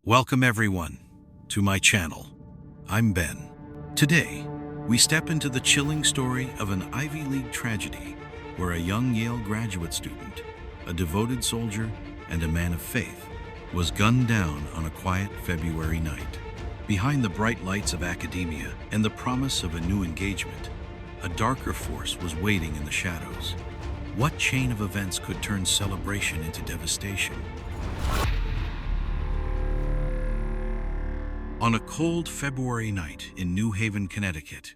Welcome everyone to my channel. I'm Ben. Today, we step into the chilling story of an Ivy League tragedy where a young Yale graduate student, a devoted soldier, and a man of faith was gunned down on a quiet February night. Behind the bright lights of academia and the promise of a new engagement, a darker force was waiting in the shadows. What chain of events could turn celebration into devastation? On a cold February night in New Haven, Connecticut,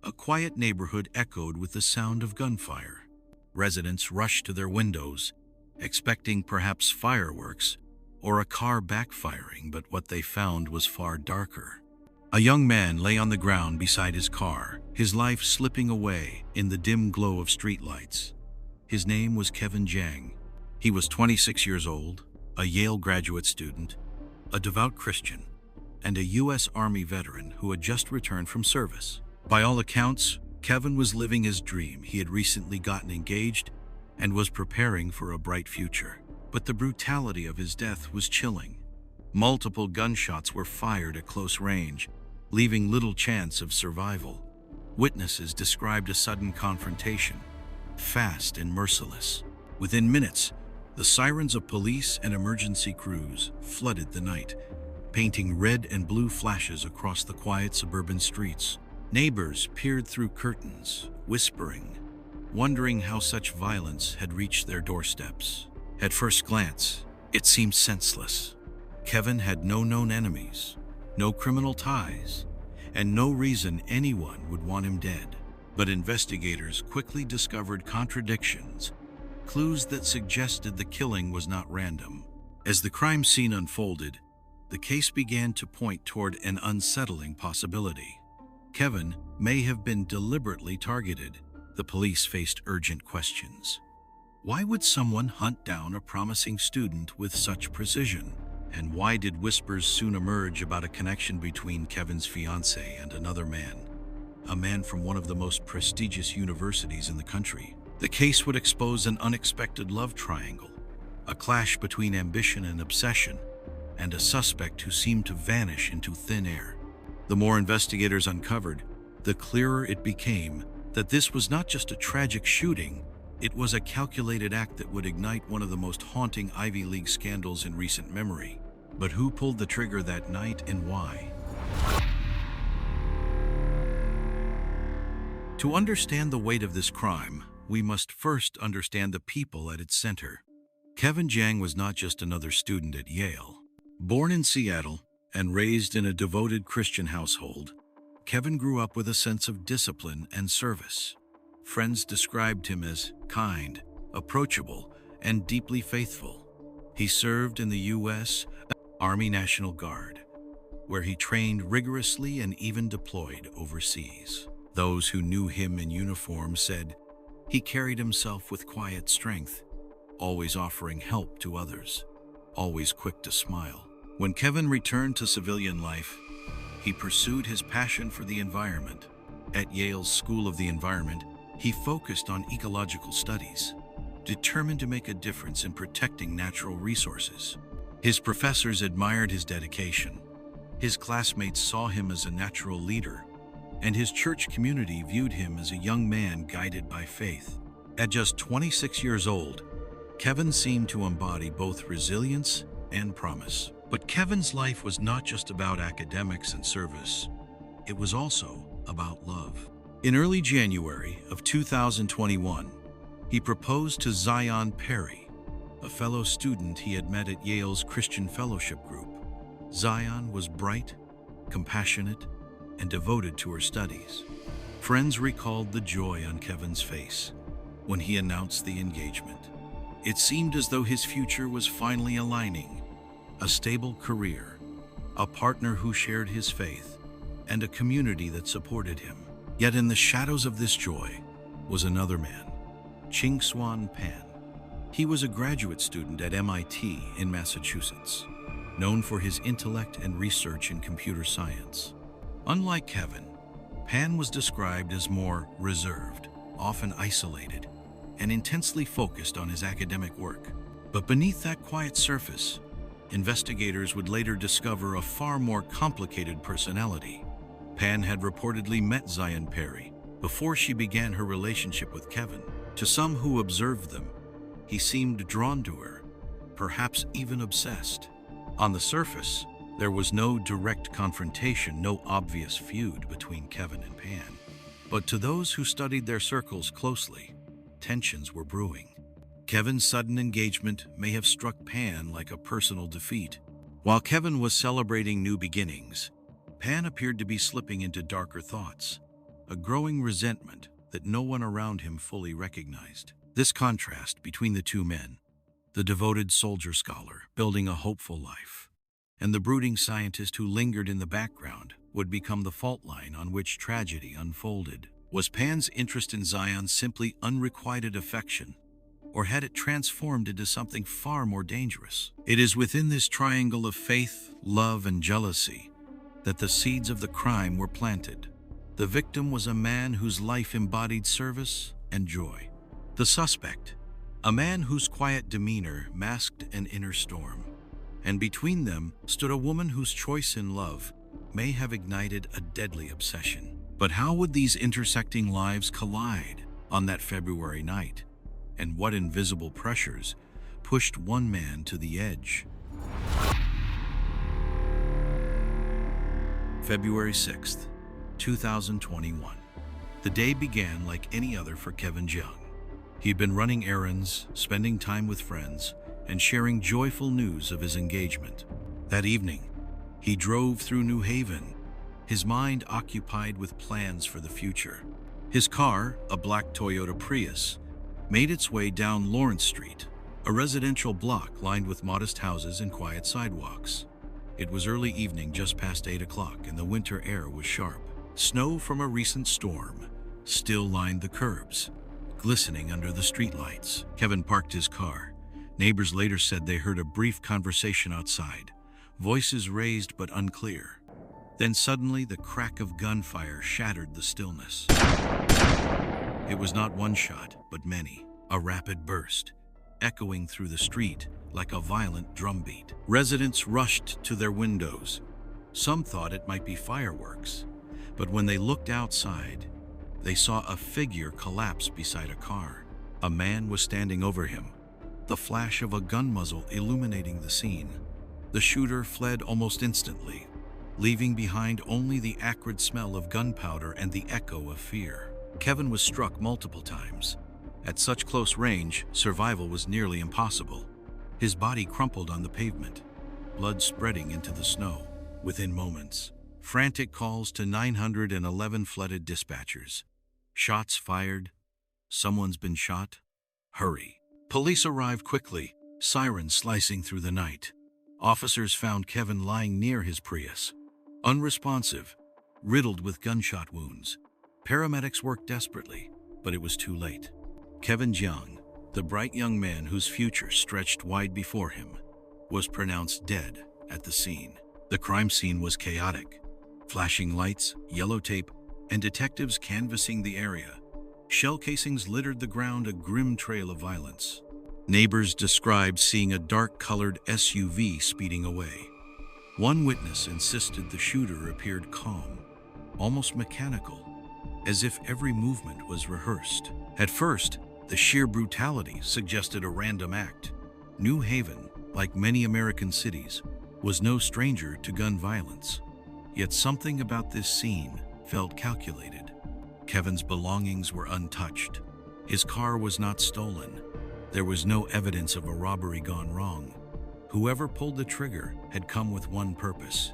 a quiet neighborhood echoed with the sound of gunfire. Residents rushed to their windows, expecting perhaps fireworks or a car backfiring, but what they found was far darker. A young man lay on the ground beside his car, his life slipping away in the dim glow of streetlights. His name was Kevin Jiang. He was 26 years old, a Yale graduate student, a devout Christian, and a U.S. Army veteran who had just returned from service. By all accounts, Kevin was living his dream. He had recently gotten engaged and was preparing for a bright future. But the brutality of his death was chilling. Multiple gunshots were fired at close range, leaving little chance of survival. Witnesses described a sudden confrontation, fast and merciless. Within minutes, the sirens of police and emergency crews flooded the night, painting red and blue flashes across the quiet suburban streets. Neighbors peered through curtains, whispering, wondering how such violence had reached their doorsteps. At first glance, it seemed senseless. Kevin had no known enemies, no criminal ties, and no reason anyone would want him dead. But investigators quickly discovered contradictions, clues that suggested the killing was not random. As the crime scene unfolded, the case began to point toward an unsettling possibility. Kevin may have been deliberately targeted. The police faced urgent questions. Why would someone hunt down a promising student with such precision? And why did whispers soon emerge about a connection between Kevin's fiancée and another man, a man from one of the most prestigious universities in the country? The case would expose an unexpected love triangle, a clash between ambition and obsession, and a suspect who seemed to vanish into thin air. The more investigators uncovered, the clearer it became that this was not just a tragic shooting, it was a calculated act that would ignite one of the most haunting Ivy League scandals in recent memory. But who pulled the trigger that night and why? To understand the weight of this crime, we must first understand the people at its center. Kevin Jiang was not just another student at Yale. Born in Seattle and raised in a devoted Christian household, Kevin grew up with a sense of discipline and service. Friends described him as kind, approachable, and deeply faithful. He served in the U.S. Army National Guard, where he trained rigorously and even deployed overseas. Those who knew him in uniform said he carried himself with quiet strength, always offering help to others, always quick to smile. When Kevin returned to civilian life, he pursued his passion for the environment. At Yale's School of the Environment, he focused on ecological studies, determined to make a difference in protecting natural resources. His professors admired his dedication. His classmates saw him as a natural leader, and his church community viewed him as a young man guided by faith. At just 26 years old, Kevin seemed to embody both resilience and promise. But Kevin's life was not just about academics and service. It was also about love. In early January of 2021, he proposed to Zion Perry, a fellow student he had met at Yale's Christian Fellowship Group. Zion was bright, compassionate, and devoted to her studies. Friends recalled the joy on Kevin's face when he announced the engagement. It seemed as though his future was finally aligning. A stable career, a partner who shared his faith, and a community that supported him. Yet in the shadows of this joy was another man, Ching-Swan Pan. He was a graduate student at MIT in Massachusetts, known for his intellect and research in computer science. Unlike Kevin, Pan was described as more reserved, often isolated, and intensely focused on his academic work. But beneath that quiet surface, investigators would later discover a far more complicated personality. Pan had reportedly met Zion Perry before she began her relationship with Kevin. To some who observed them, he seemed drawn to her, perhaps even obsessed. On the surface, there was no direct confrontation, no obvious feud between Kevin and Pan. But to those who studied their circles closely, tensions were brewing. Kevin's sudden engagement may have struck Pan like a personal defeat. While Kevin was celebrating new beginnings, Pan appeared to be slipping into darker thoughts, a growing resentment that no one around him fully recognized. This contrast between the two men, the devoted soldier-scholar building a hopeful life, and the brooding scientist who lingered in the background, would become the fault line on which tragedy unfolded. Was Pan's interest in Zion simply unrequited affection, or had it transformed into something far more dangerous? It is within this triangle of faith, love, and jealousy that the seeds of the crime were planted. The victim was a man whose life embodied service and joy. The suspect, a man whose quiet demeanor masked an inner storm. And between them stood a woman whose choice in love may have ignited a deadly obsession. But how would these intersecting lives collide on that February night? And what invisible pressures pushed one man to the edge? February 6th, 2021. The day began like any other for Kevin Jiang. He'd been running errands, spending time with friends, and sharing joyful news of his engagement. That evening, he drove through New Haven, his mind occupied with plans for the future. His car, a black Toyota Prius, made its way down Lawrence Street, a residential block lined with modest houses and quiet sidewalks. It was early evening, just past 8 o'clock, and the winter air was sharp. Snow from a recent storm still lined the curbs, glistening under the streetlights. Kevin parked his car. Neighbors later said they heard a brief conversation outside, voices raised but unclear. Then suddenly the crack of gunfire shattered the stillness. It was not one shot, but many, a rapid burst, echoing through the street like a violent drumbeat. Residents rushed to their windows. Some thought it might be fireworks, but when they looked outside, they saw a figure collapse beside a car. A man was standing over him, the flash of a gun muzzle illuminating the scene. The shooter fled almost instantly, leaving behind only the acrid smell of gunpowder and the echo of fear. Kevin was struck multiple times. At such close range, survival was nearly impossible. His body crumpled on the pavement, blood spreading into the snow. Within moments, frantic calls to 911 flooded dispatchers. Shots fired. Someone's been shot. Hurry. Police arrived quickly, sirens slicing through the night. Officers found Kevin lying near his Prius, unresponsive, riddled with gunshot wounds. Paramedics worked desperately, but it was too late. Kevin Jiang, the bright young man whose future stretched wide before him, was pronounced dead at the scene. The crime scene was chaotic. Flashing lights, yellow tape, and detectives canvassing the area. Shell casings littered the ground, a grim trail of violence. Neighbors described seeing a dark-colored SUV speeding away. One witness insisted the shooter appeared calm, almost mechanical, as if every movement was rehearsed. At first, the sheer brutality suggested a random act. New Haven, like many American cities, was no stranger to gun violence. Yet something about this scene felt calculated. Kevin's belongings were untouched. His car was not stolen. There was no evidence of a robbery gone wrong. Whoever pulled the trigger had come with one purpose: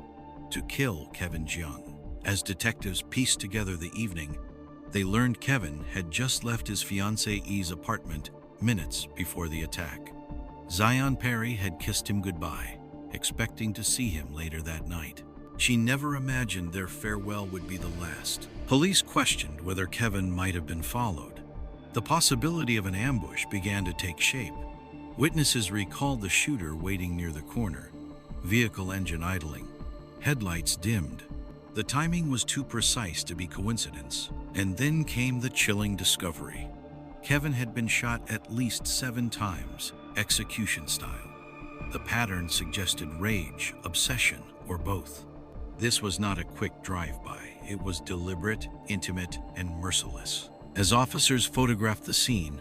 to kill Kevin Jiang. As detectives pieced together the evening, they learned Kevin had just left his fiancée's apartment minutes before the attack. Zion Perry had kissed him goodbye, expecting to see him later that night. She never imagined their farewell would be the last. Police questioned whether Kevin might have been followed. The possibility of an ambush began to take shape. Witnesses recalled the shooter waiting near the corner, vehicle engine idling, headlights dimmed. The timing was too precise to be coincidence. And then came the chilling discovery. Kevin had been shot at least 7 times, execution style. The pattern suggested rage, obsession, or both. This was not a quick drive-by. It was deliberate, intimate, and merciless. As officers photographed the scene,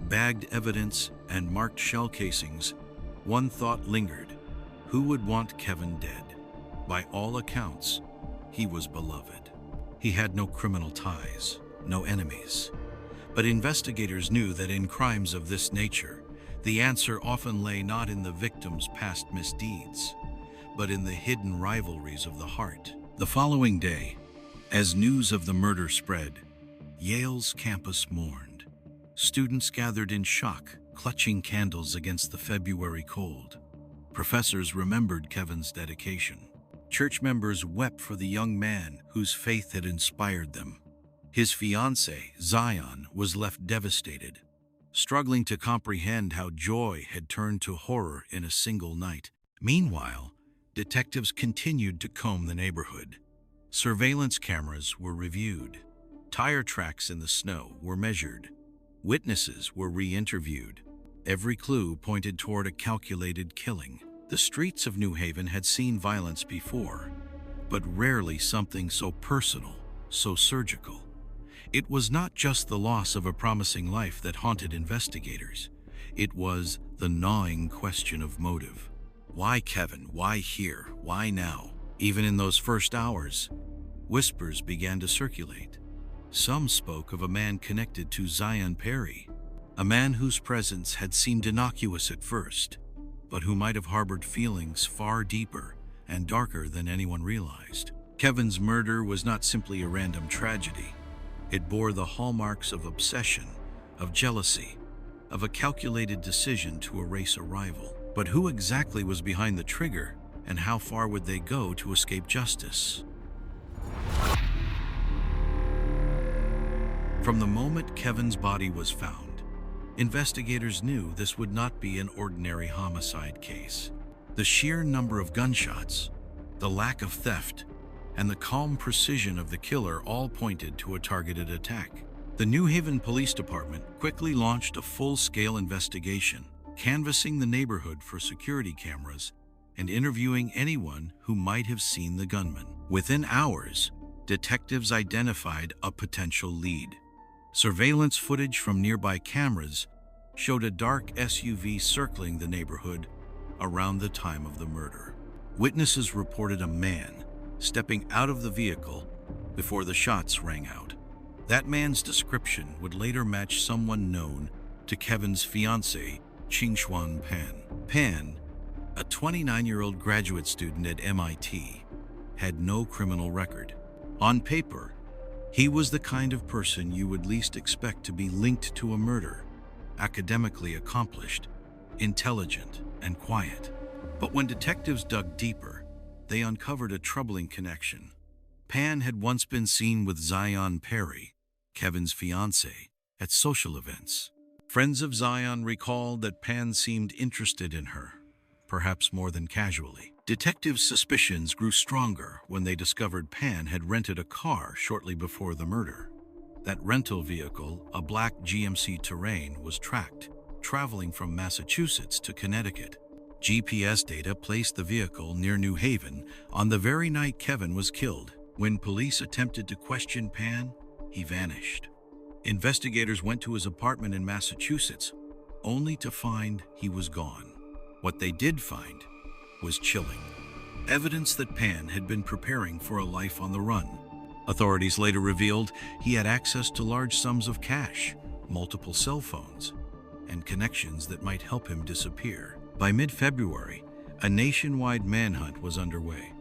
bagged evidence, and marked shell casings, one thought lingered: who would want Kevin dead? By all accounts, he was beloved. He had no criminal ties, no enemies. But investigators knew that in crimes of this nature, the answer often lay not in the victim's past misdeeds, but in the hidden rivalries of the heart. The following day, as news of the murder spread, Yale's campus mourned. Students gathered in shock, clutching candles against the February cold. Professors remembered Kevin's dedication. Church members wept for the young man whose faith had inspired them. His fiancée, Zion, was left devastated, struggling to comprehend how joy had turned to horror in a single night. Meanwhile, detectives continued to comb the neighborhood. Surveillance cameras were reviewed. Tire tracks in the snow were measured. Witnesses were re-interviewed. Every clue pointed toward a calculated killing. The streets of New Haven had seen violence before, but rarely something so personal, so surgical. It was not just the loss of a promising life that haunted investigators. It was the gnawing question of motive. Why Kevin? Why here? Why now? Even in those first hours, whispers began to circulate. Some spoke of a man connected to Zion Perry, a man whose presence had seemed innocuous at first, but who might have harbored feelings far deeper and darker than anyone realized. Kevin's murder was not simply a random tragedy. It bore the hallmarks of obsession, of jealousy, of a calculated decision to erase a rival. But who exactly was behind the trigger, and how far would they go to escape justice? From the moment Kevin's body was found, investigators knew this would not be an ordinary homicide case. The sheer number of gunshots, the lack of theft, and the calm precision of the killer all pointed to a targeted attack. The New Haven Police Department quickly launched a full-scale investigation, canvassing the neighborhood for security cameras and interviewing anyone who might have seen the gunman. Within hours, detectives identified a potential lead. Surveillance footage from nearby cameras showed a dark SUV circling the neighborhood around the time of the murder. Witnesses reported a man stepping out of the vehicle before the shots rang out. That man's description would later match someone known to Kevin's fiancée, Qingxuan Pan. Pan, a 29-year-old graduate student at MIT, had no criminal record. On paper, he was the kind of person you would least expect to be linked to a murder: academically accomplished, intelligent, and quiet. But when detectives dug deeper, they uncovered a troubling connection. Pan had once been seen with Zion Perry, Kevin's fiancée, at social events. Friends of Zion recalled that Pan seemed interested in her, perhaps more than casually. Detectives' suspicions grew stronger when they discovered Pan had rented a car shortly before the murder. That rental vehicle, a black GMC Terrain, was tracked, traveling from Massachusetts to Connecticut. GPS data placed the vehicle near New Haven on the very night Kevin was killed. When police attempted to question Pan, he vanished. Investigators went to his apartment in Massachusetts, only to find he was gone. What they did find was chilling. Evidence that Pan had been preparing for a life on the run. Authorities later revealed he had access to large sums of cash, multiple cell phones, and connections that might help him disappear. By mid-February, a nationwide manhunt was underway.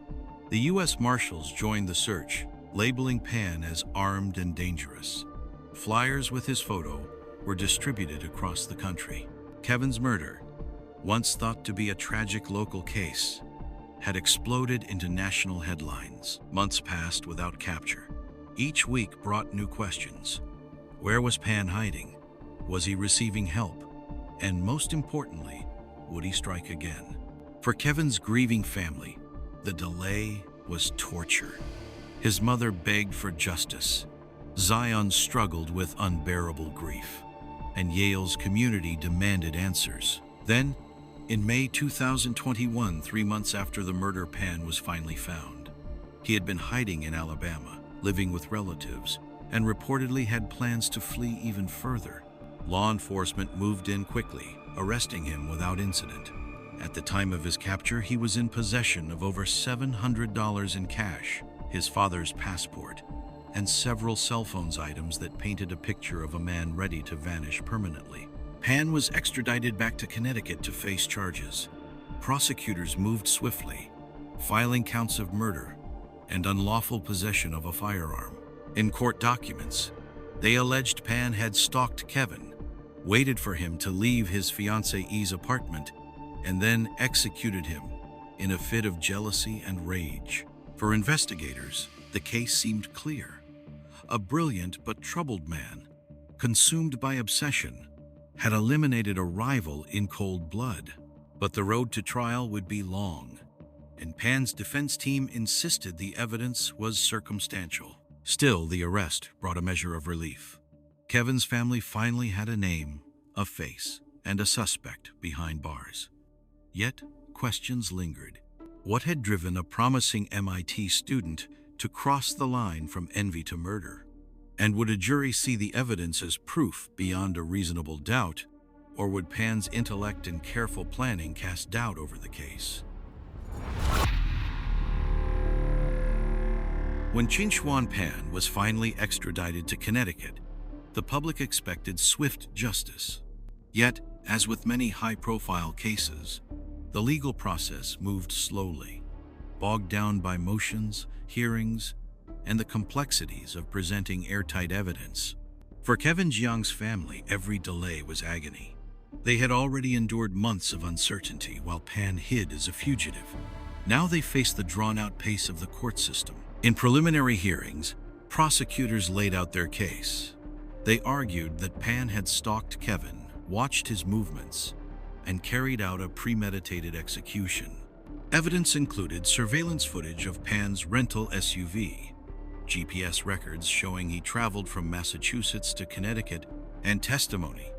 The U.S. Marshals joined the search, labeling Pan as armed and dangerous. Flyers with his photo were distributed across the country. Kevin's murder, once thought to be a tragic local case, had exploded into national headlines. Months passed without capture. Each week brought new questions. Where was Pan hiding? Was he receiving help? And most importantly, would he strike again? For Kevin's grieving family, the delay was torture. His mother begged for justice. Zion struggled with unbearable grief, and Yale's community demanded answers. Then, In May 2021, 3 months after the murder, Pan was finally found. He had been hiding in Alabama, living with relatives, and reportedly had plans to flee even further. Law enforcement moved in quickly, arresting him without incident. At the time of his capture, he was in possession of over $700 in cash, his father's passport, and several cell phone items that painted a picture of a man ready to vanish permanently. Pan was extradited back to Connecticut to face charges. Prosecutors moved swiftly, filing counts of murder and unlawful possession of a firearm. In court documents, they alleged Pan had stalked Kevin, waited for him to leave his fiancée's apartment, and then executed him in a fit of jealousy and rage. For investigators, the case seemed clear. A brilliant but troubled man, consumed by obsession, had eliminated a rival in cold blood. But the road to trial would be long, and Pan's defense team insisted the evidence was circumstantial. Still, the arrest brought a measure of relief. Kevin's family finally had a name, a face, and a suspect behind bars. Yet, questions lingered. What had driven a promising MIT student to cross the line from envy to murder? And would a jury see the evidence as proof beyond a reasonable doubt, or would Pan's intellect and careful planning cast doubt over the case? When Chinchuan Pan was finally extradited to Connecticut, the public expected swift justice. Yet, as with many high-profile cases, the legal process moved slowly, bogged down by motions, hearings, and the complexities of presenting airtight evidence. For Kevin Jiang's family, every delay was agony. They had already endured months of uncertainty while Pan hid as a fugitive. Now they faced the drawn-out pace of the court system. In preliminary hearings, prosecutors laid out their case. They argued that Pan had stalked Kevin, watched his movements, and carried out a premeditated execution. Evidence included surveillance footage of Pan's rental SUV, GPS records showing he traveled from Massachusetts to Connecticut, and testimony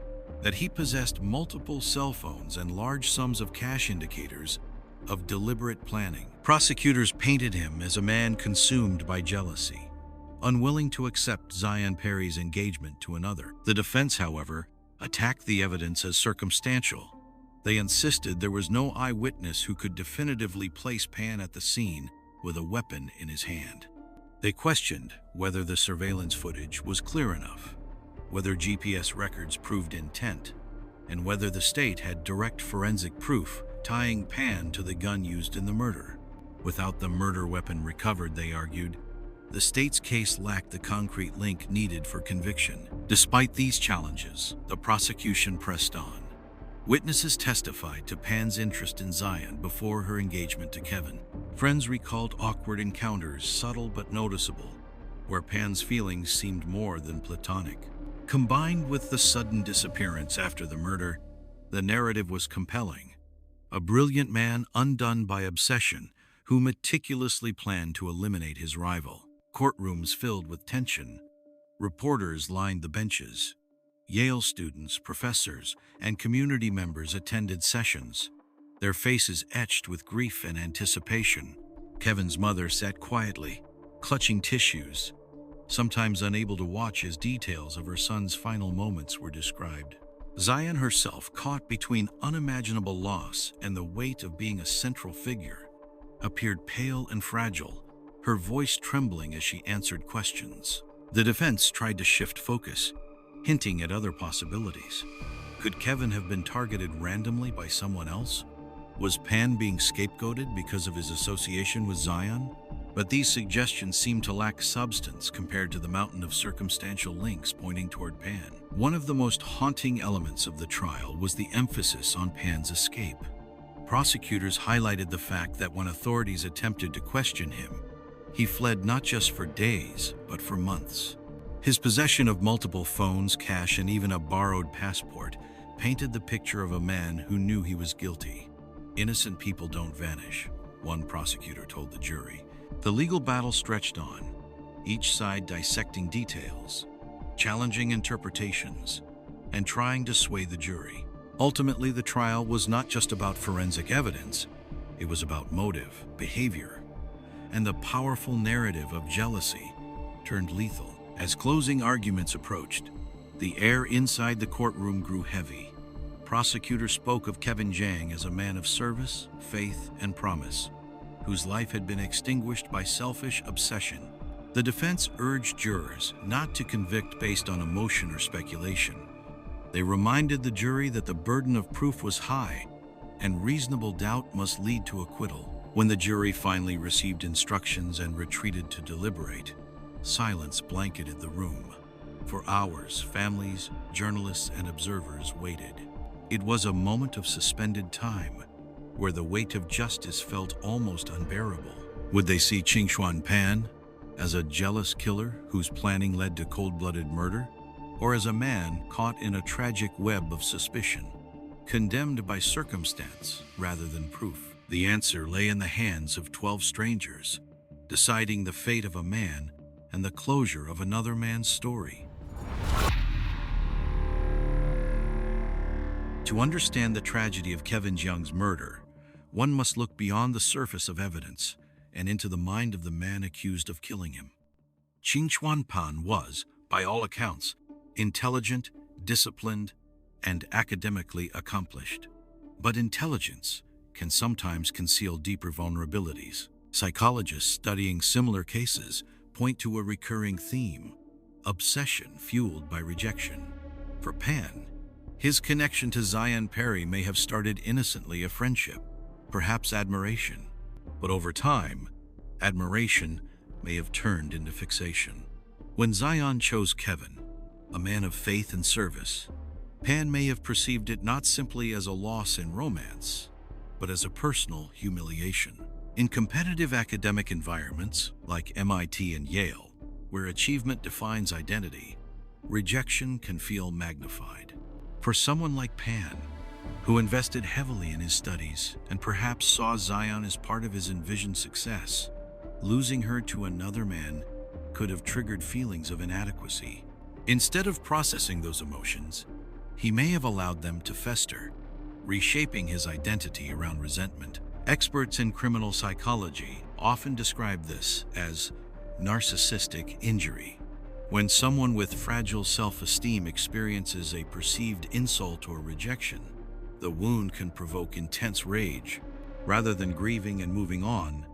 that he possessed multiple cell phones and large sums of cash, indicators of deliberate planning. Prosecutors painted him as a man consumed by jealousy, unwilling to accept Zion Perry's engagement to another. The defense, however, attacked the evidence as circumstantial. They insisted there was no eyewitness who could definitively place Pan at the scene with a weapon in his hand. They questioned whether the surveillance footage was clear enough, whether GPS records proved intent, and whether the state had direct forensic proof tying Pan to the gun used in the murder. Without the murder weapon recovered, they argued, the state's case lacked the concrete link needed for conviction. Despite these challenges, the prosecution pressed on. Witnesses testified to Pan's interest in Zion before her engagement to Kevin. Friends recalled awkward encounters, subtle but noticeable, where Pan's feelings seemed more than platonic. Combined with the sudden disappearance after the murder, the narrative was compelling. A brilliant man undone by obsession who meticulously planned to eliminate his rival. Courtrooms filled with tension. Reporters lined the benches. Yale students, professors, and community members attended sessions, their faces etched with grief and anticipation. Kevin's mother sat quietly, clutching tissues, sometimes unable to watch as details of her son's final moments were described. Zion herself, caught between unimaginable loss and the weight of being a central figure, appeared pale and fragile, her voice trembling as she answered questions. The defense tried to shift focus, hinting at other possibilities. Could Kevin have been targeted randomly by someone else? Was Pan being scapegoated because of his association with Zion? But these suggestions seemed to lack substance compared to the mountain of circumstantial links pointing toward Pan. One of the most haunting elements of the trial was the emphasis on Pan's escape. Prosecutors highlighted the fact that when authorities attempted to question him, he fled not just for days, but for months. His possession of multiple phones, cash, and even a borrowed passport painted the picture of a man who knew he was guilty. Innocent people don't vanish, one prosecutor told the jury. The legal battle stretched on, each side dissecting details, challenging interpretations, and trying to sway the jury. Ultimately, the trial was not just about forensic evidence, it was about motive, behavior, and the powerful narrative of jealousy turned lethal. As closing arguments approached, the air inside the courtroom grew heavy. Prosecutors spoke of Kevin Jiang as a man of service, faith, and promise, whose life had been extinguished by selfish obsession. The defense urged jurors not to convict based on emotion or speculation. They reminded the jury that the burden of proof was high, and reasonable doubt must lead to acquittal. When the jury finally received instructions and retreated to deliberate, silence blanketed the room. For hours, families, journalists, and observers waited. It was a moment of suspended time, where the weight of justice felt almost unbearable. Would they see Qingxuan Pan as a jealous killer whose planning led to cold-blooded murder, or as a man caught in a tragic web of suspicion, condemned by circumstance rather than proof? The answer lay in the hands of 12 strangers, deciding the fate of a man and the closure of another man's story. To understand the tragedy of Kevin Jiang's murder, one must look beyond the surface of evidence and into the mind of the man accused of killing him. Qingxuan Pan was, by all accounts, intelligent, disciplined, and academically accomplished. But intelligence can sometimes conceal deeper vulnerabilities. Psychologists studying similar cases point to a recurring theme: obsession fueled by rejection. For Pan, his connection to Zion Perry may have started innocently a friendship, perhaps admiration. But over time, admiration may have turned into fixation. When Zion chose Kevin, a man of faith and service, Pan may have perceived it not simply as a loss in romance, but as a personal humiliation. In competitive academic environments like MIT and Yale, where achievement defines identity, rejection can feel magnified. For someone like Pan, who invested heavily in his studies and perhaps saw Zion as part of his envisioned success, losing her to another man could have triggered feelings of inadequacy. Instead of processing those emotions, he may have allowed them to fester, reshaping his identity around resentment. Experts in criminal psychology often describe this as narcissistic injury. When someone with fragile self-esteem experiences a perceived insult or rejection, the wound can provoke intense rage. Rather than grieving and moving on,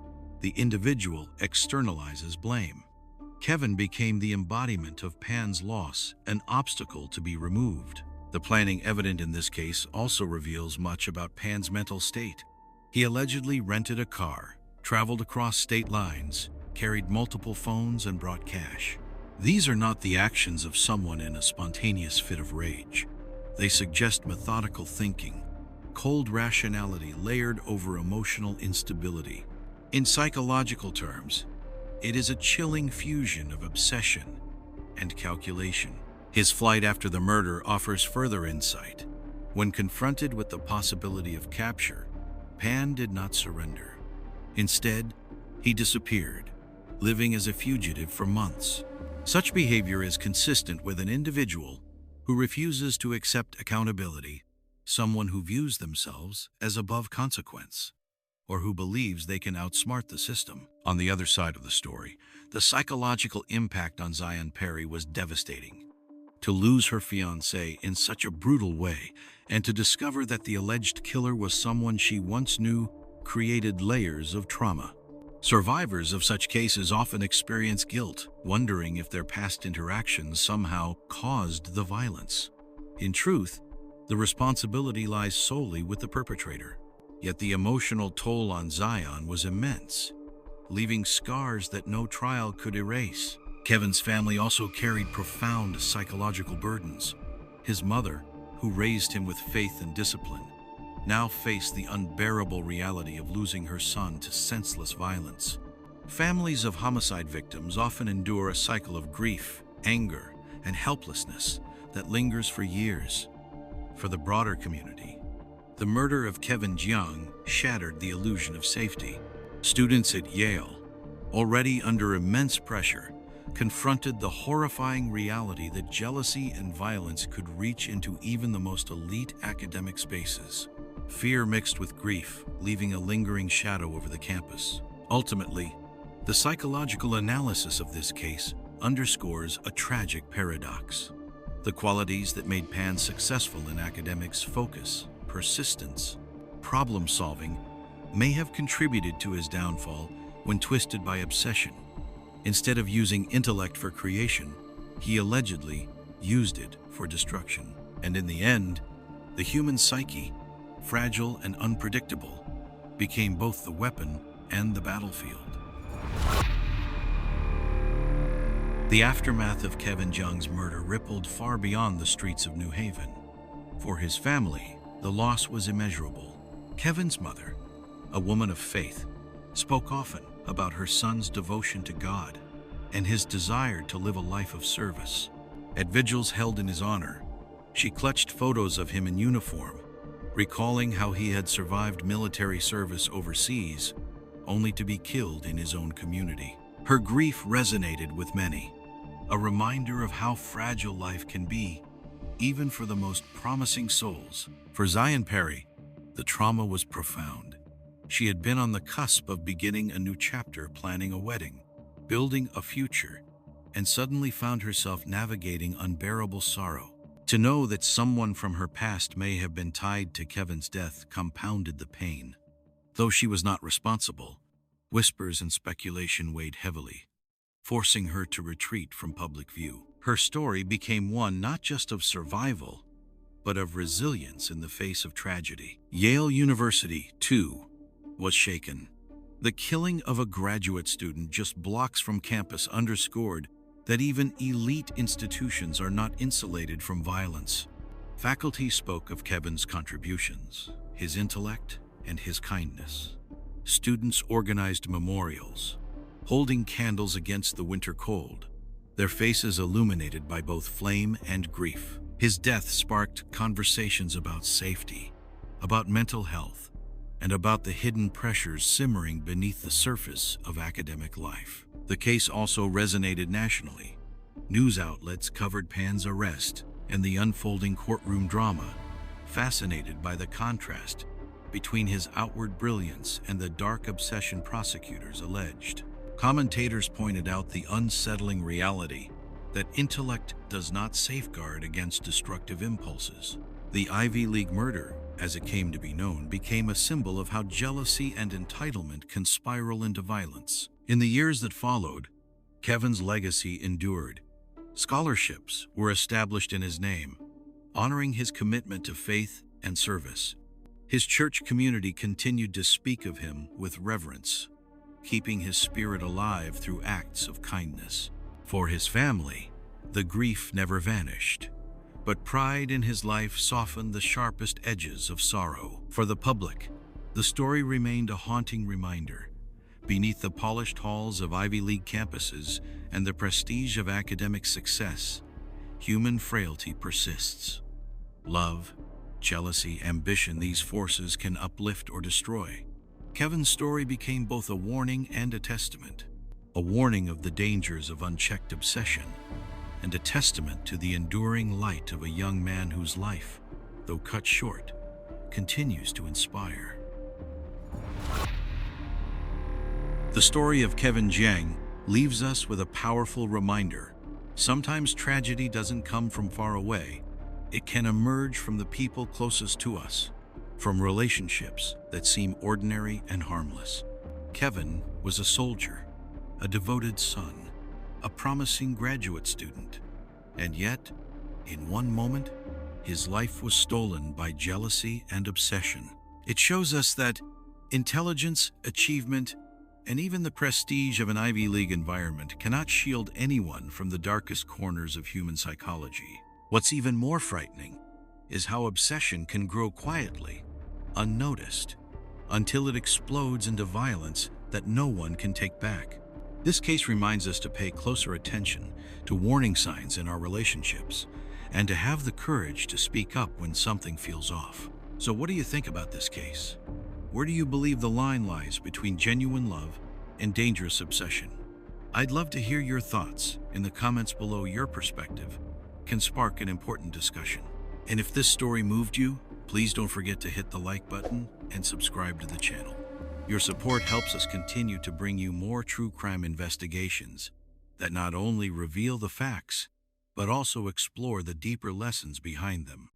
the individual externalizes blame. Kevin became the embodiment of Pan's loss, an obstacle to be removed. The planning evident in this case also reveals much about Pan's mental state. He allegedly rented a car, traveled across state lines, carried multiple phones, and brought cash. These are not the actions of someone in a spontaneous fit of rage. They suggest methodical thinking, cold rationality layered over emotional instability. In psychological terms, it is a chilling fusion of obsession and calculation. His flight after the murder offers further insight. When confronted with the possibility of capture, Pan did not surrender. Instead, he disappeared, living as a fugitive for months. Such behavior is consistent with an individual who refuses to accept accountability, someone who views themselves as above consequence, or who believes they can outsmart the system. On the other side of the story, the psychological impact on Zion Perry was devastating. To lose her fiancé in such a brutal way, and to discover that the alleged killer was someone she once knew, created layers of trauma. Survivors of such cases often experience guilt, wondering if their past interactions somehow caused the violence. In truth, the responsibility lies solely with the perpetrator. Yet the emotional toll on Zion was immense, leaving scars that no trial could erase. Kevin's family also carried profound psychological burdens. His mother, who raised him with faith and discipline, now faced the unbearable reality of losing her son to senseless violence. Families of homicide victims often endure a cycle of grief, anger, and helplessness that lingers for years. For the broader community, the murder of Kevin Jiang shattered the illusion of safety. Students at Yale, already under immense pressure, confronted the horrifying reality that jealousy and violence could reach into even the most elite academic spaces. Fear mixed with grief, leaving a lingering shadow over the campus. Ultimately, the psychological analysis of this case underscores a tragic paradox. The qualities that made Pan successful in academics, focus, persistence, problem-solving, may have contributed to his downfall when twisted by obsession. Instead of using intellect for creation, he allegedly used it for destruction. And in the end, the human psyche, fragile and unpredictable, became both the weapon and the battlefield. The aftermath of Kevin Jung's murder rippled far beyond the streets of New Haven. For his family, the loss was immeasurable. Kevin's mother, a woman of faith, spoke often about her son's devotion to God and his desire to live a life of service. At vigils held in his honor, she clutched photos of him in uniform, recalling how he had survived military service overseas, only to be killed in his own community. Her grief resonated with many, a reminder of how fragile life can be, even for the most promising souls. For Zion Perry, the trauma was profound. She had been on the cusp of beginning a new chapter, planning a wedding, building a future, and suddenly found herself navigating unbearable sorrow. To know that someone from her past may have been tied to Kevin's death compounded the pain. Though she was not responsible, whispers and speculation weighed heavily, forcing her to retreat from public view. Her story became one not just of survival, but of resilience in the face of tragedy. Yale University, too, was shaken. The killing of a graduate student just blocks from campus underscored that even elite institutions are not insulated from violence. Faculty spoke of Kevin's contributions, his intellect, and his kindness. Students organized memorials, holding candles against the winter cold, their faces illuminated by both flame and grief. His death sparked conversations about safety, about mental health, and about the hidden pressures simmering beneath the surface of academic life. The case also resonated nationally. News outlets covered Pan's arrest and the unfolding courtroom drama, fascinated by the contrast between his outward brilliance and the dark obsession prosecutors alleged. Commentators pointed out the unsettling reality that intellect does not safeguard against destructive impulses. The Ivy League murder, as it came to be known, became a symbol of how jealousy and entitlement can spiral into violence. In the years that followed, Kevin's legacy endured. Scholarships were established in his name, honoring his commitment to faith and service. His church community continued to speak of him with reverence, keeping his spirit alive through acts of kindness. For his family, the grief never vanished, but pride in his life softened the sharpest edges of sorrow. For the public, the story remained a haunting reminder. Beneath the polished halls of Ivy League campuses and the prestige of academic success, human frailty persists. Love, jealousy, ambition, these forces can uplift or destroy. Kevin's story became both a warning and a testament. A warning of the dangers of unchecked obsession, and a testament to the enduring light of a young man whose life, though cut short, continues to inspire. The story of Kevin Jung leaves us with a powerful reminder. Sometimes tragedy doesn't come from far away. It can emerge from the people closest to us, from relationships that seem ordinary and harmless. Kevin was a soldier, a devoted son, a promising graduate student, and yet, in one moment, his life was stolen by jealousy and obsession. It shows us that intelligence, achievement, and even the prestige of an Ivy League environment cannot shield anyone from the darkest corners of human psychology. What's even more frightening is how obsession can grow quietly, unnoticed, until it explodes into violence that no one can take back. This case reminds us to pay closer attention to warning signs in our relationships and to have the courage to speak up when something feels off. So what do you think about this case? Where do you believe the line lies between genuine love and dangerous obsession? I'd love to hear your thoughts. In the comments below, your perspective can spark an important discussion. And if this story moved you, please don't forget to hit the like button and subscribe to the channel. Your support helps us continue to bring you more true crime investigations that not only reveal the facts, but also explore the deeper lessons behind them.